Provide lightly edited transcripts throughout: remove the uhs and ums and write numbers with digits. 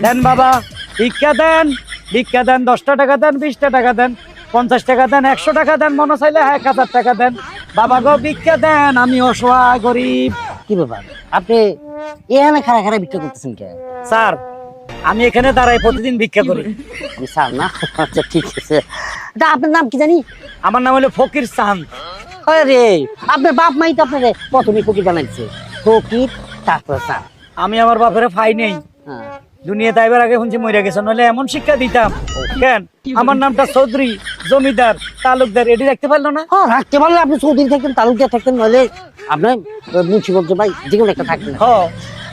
দেন বাবা, ভিক্ষা দেন, ভিক্ষা দেন, 10টা টাকা দেন, 20টা টাকা দেন, 50 টাকা দেন, 100 টাকা দেন, মনে চাইলে 1000 টাকা দেন। বাবা গো ভিক্ষা দেন, আমি অসহায় গরিব। কি ব্যাপার আপনি এখানে খাড়া খাড়া ভিক্ষা করতেছেন কে? স্যার, আমি এখানে দাঁড়াই প্রতিদিন ভিক্ষা করি। আমি স্যার না? আচ্ছা ঠিক আছে। তা আপনার নাম কি জানি? আমার নাম হলো ফকির চাঁদ। আরে আপনার বাপ মাই তো আপনার প্রথমে ফকির বানাইছে, ফকির তারপর স্যার। আমি আমার বাপের ফাই নেই, হ্যাঁ দুনিয়াতে আইবার আগে শুনছি মরে গেছে, নইলে এমন শিক্ষা দিতাম। কেন আমার নামটা চৌধুরী, জমিদার, তালুকদার, এটি রাখতে পারলো না? হ্যাঁ রাখতে পারলে আপনি চৌধুরী থাকতেন, তালুকদার থাকতেন, নইলে আপনার মুন্সিগঞ্জ ভাই যে কোনো একটা থাকতেন। হ,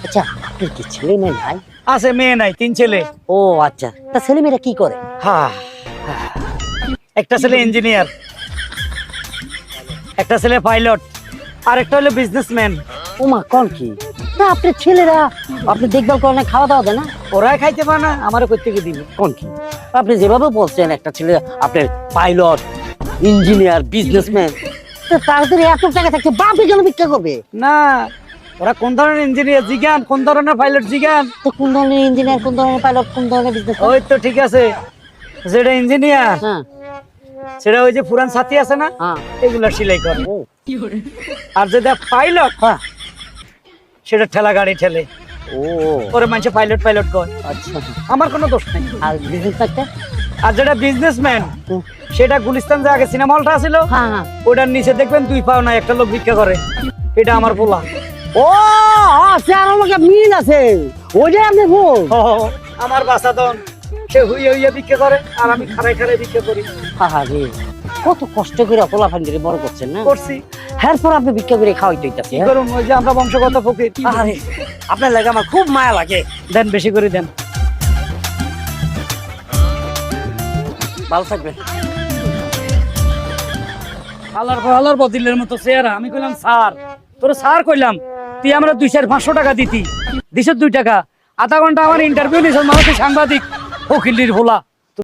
আচ্ছা আপনার কি ছেলে মেয়ে নাই? আছে, মেয়ে নাই, 3 ছেলে। ও আচ্ছা, তা ছেলে মেয়েরা কি করে? হ্যাঁ, একটা ছেলে ইঞ্জিনিয়ার, একটা ছেলে পাইলট, আর একটা হলো বিজনেসম্যান। ও মা কোন কি? না আপনার ছেলেরা আপনি দেখভাল করেন না, খাওয়া দাওয়া দেয় না? ওরাই খাইতে পারে না, আমারও করতে গিয়ে দিবে। কোন কি? আপনি যেভাবে বলছেন একটা ছেলে আপনার পাইলট, ইঞ্জিনিয়ার, বিজনেসম্যান, তাড়াতাড়ি এত টাকা থাকছে বাপে কেন ভিক্ষা করবে? না, ওরা কোন ধরনের ইঞ্জিনিয়ার জিগান, কোন ধরনের পাইলট জিগান। তো কোন ধরনের ইঞ্জিনিয়ার, কোন ধরনের পাইলট, কোন ধরনের বিজনেস? ওই তো ঠিক আছে, যেটা ইঞ্জিনিয়ার হ্যাঁ সেটা ওই যে পুরান ছাতি আছে না, হ্যাঁ। এগুলা সেলাই করে। ও আর যেটা পাইলট, হ্যাঁ। সেটা ঠেলা গাড়ি ঠেলে, ও ওরে মানুষে পাইলট পাইলট কয়। আচ্ছা। আমার কোনো দোষ নাই। আর বিজনেস একটা? আর যেটা বিজনেসম্যান, সেটা গুলিস্তান যে আগে সিনেমা হলটা ছিল, হ্যাঁ হ্যাঁ। ওটার নিচে দেখবেন 2 পাও নাই একটা লোক ভিক্ষা করে, এটা আমার পোলা। ও আচ্ছা, আর আমাকে মিল আছে, ওইটাই আপনি বল। ও, আমার বাসাদন, সে হুইয়ে হুইয়ে ভিক্ষা করে, আর আমি খাড়াই খাড়াই ভিক্ষা করি। আরে কত কষ্ট করে পোলা ফান্ডে বড় করছেন না? করছি, এরপর আপনি ভিক্ষা করে খাওয়াইতে হইতাছে। কি করুন, ওই যে আমরা বংশগত ফকির। আরে আপনার লাগে আমার খুব মায়া লাগে। দেন, বেশি করে দেন। ভালো থাকবেন। আলার বদিলের মতো চেহারা। আমি কইলাম স্যার, তোর স্যার কইলাম, তুই আমরা 200-500 টাকা দিতি, দিছ 2 টাকা। আধা ঘন্টা আমার ইন্টারভিউ নিছ, মানে তুই সাংবাদিক, ফকিলির ভোলা।